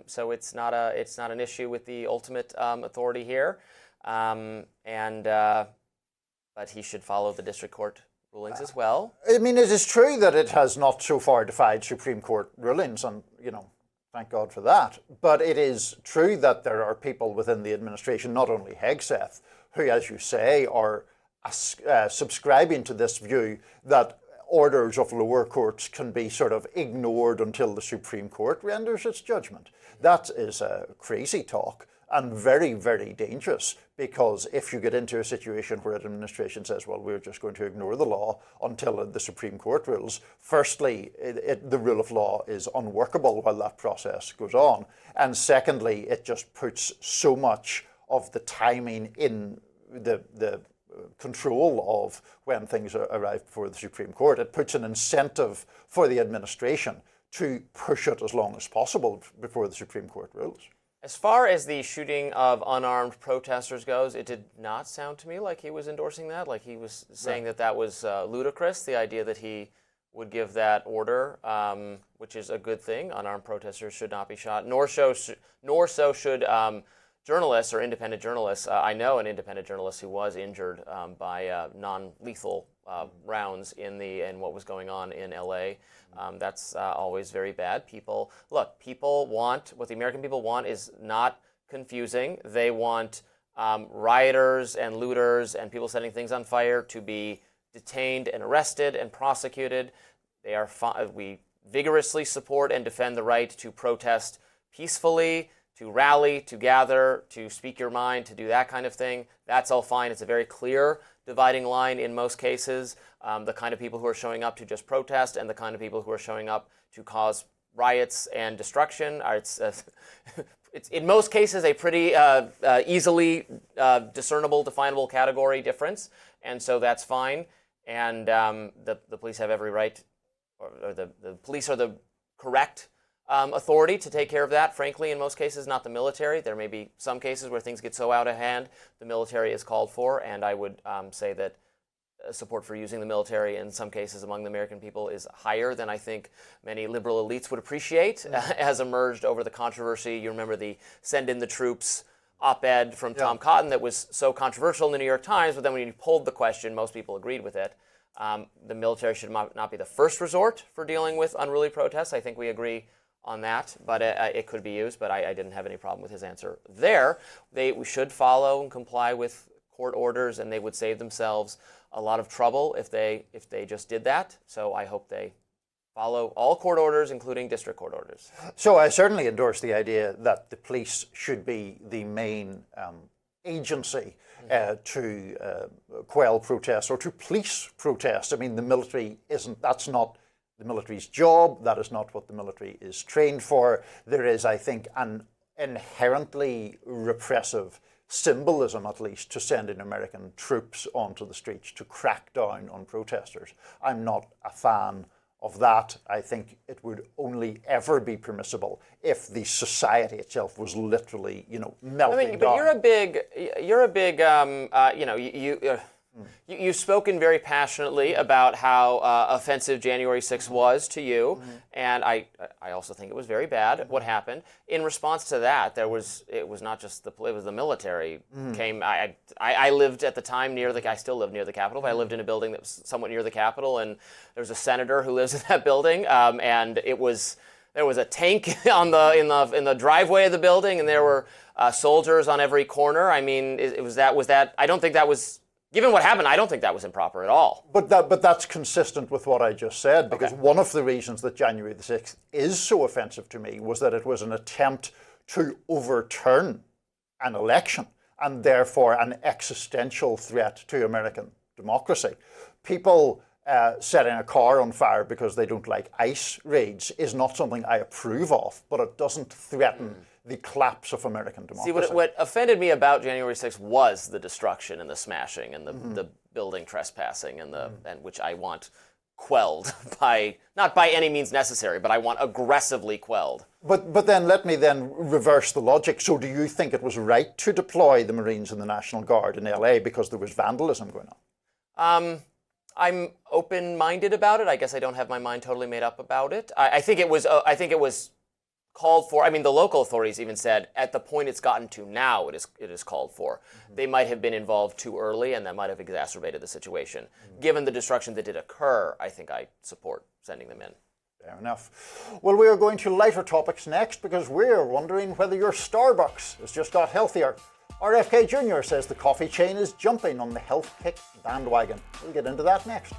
so it's not an issue with the ultimate authority here, but he should follow the district court rulings as well. I mean, it is true that it has not so far defied Supreme Court rulings, and thank God for that. But it is true that there are people within the administration, not only Hegseth, who, as you say, are subscribing to this view that orders of lower courts can be sort of ignored until the Supreme Court renders its judgment. That is crazy talk and very, very dangerous, because if you get into a situation where an administration says, well, we're just going to ignore the law until the Supreme Court rules, firstly, the rule of law is unworkable while that process goes on. And secondly, it just puts so much of the timing in the control of when things arrive before the Supreme Court. It puts an incentive for the administration to push it as long as possible before the Supreme Court rules. As far as the shooting of unarmed protesters goes, it did not sound to me like he was endorsing that, like he was saying that was ludicrous, the idea that he would give that order, which is a good thing. Unarmed protesters should not be shot, nor so should journalists or independent journalists. I know an independent journalist who was injured by non-lethal rounds in what was going on in L.A. That's always very bad. What the American people want is not confusing. They want rioters and looters and people setting things on fire to be detained and arrested and prosecuted. We vigorously support and defend the right to protest peacefully, to rally, to gather, to speak your mind, to do that kind of thing. That's all fine. It's a very clear dividing line in most cases. The kind of people who are showing up to just protest and the kind of people who are showing up to cause riots and destruction. It's in most cases a pretty easily discernible, definable category difference, and so that's fine. And the police have every right, or the police are the correct authority to take care of that, frankly, in most cases, not the military. There may be some cases where things get so out of hand, the military is called for, and I would say that support for using the military in some cases among the American people is higher than I think many liberal elites would appreciate, as emerged over the controversy. You remember the send in the troops op-ed from Tom Cotton that was so controversial in the New York Times, but then when you polled the question, most people agreed with it. The military should not be the first resort for dealing with unruly protests. I think we agree on that, but it could be used, but I didn't have any problem with his answer there. We should follow and comply with court orders, and they would save themselves a lot of trouble if they just did that. So I hope they follow all court orders, including district court orders. So I certainly endorse the idea that the police should be the main agency to quell protests or to police protests. I mean, the military that's not the military's job. That is not what the military is trained for. There is, I think, an inherently repressive symbolism, at least, to sending American troops onto the streets to crack down on protesters. I'm not a fan of that. I think it would only ever be permissible if the society itself was literally, melting down. But you're a big, you've spoken very passionately about how offensive January 6th was to you, and I also think it was very bad what happened. In response to that, it was not just it was the military came. I lived at the time I still live near the Capitol, but I lived in a building that was somewhat near the Capitol, and there was a senator who lives in that building, and there was a tank in the driveway of the building, and there were soldiers on every corner. I mean, was that? I don't think that was. Given what happened, I don't think that was improper at all. But that's consistent with what I just said, because one of the reasons that January the 6th is so offensive to me was that it was an attempt to overturn an election and therefore an existential threat to American democracy. People setting a car on fire because they don't like ICE raids is not something I approve of, but it doesn't threaten the collapse of American democracy. See, what offended me about January 6th was the destruction and the smashing and the building trespassing and which I want quelled not by any means necessary, but I want aggressively quelled. But then let me reverse the logic. So do you think it was right to deploy the Marines and the National Guard in LA because there was vandalism going on? I'm open-minded about it. I guess I don't have my mind totally made up about it. I think it was called for. I mean, the local authorities even said at the point it's gotten to now, it is called for. They might have been involved too early, and that might have exacerbated the situation. Given the destruction that did occur, I think I support sending them in. Fair enough. Well, we are going to lighter topics next because we're wondering whether your Starbucks has just got healthier. RFK Jr. says the coffee chain is jumping on the health kick bandwagon. We'll get into that next.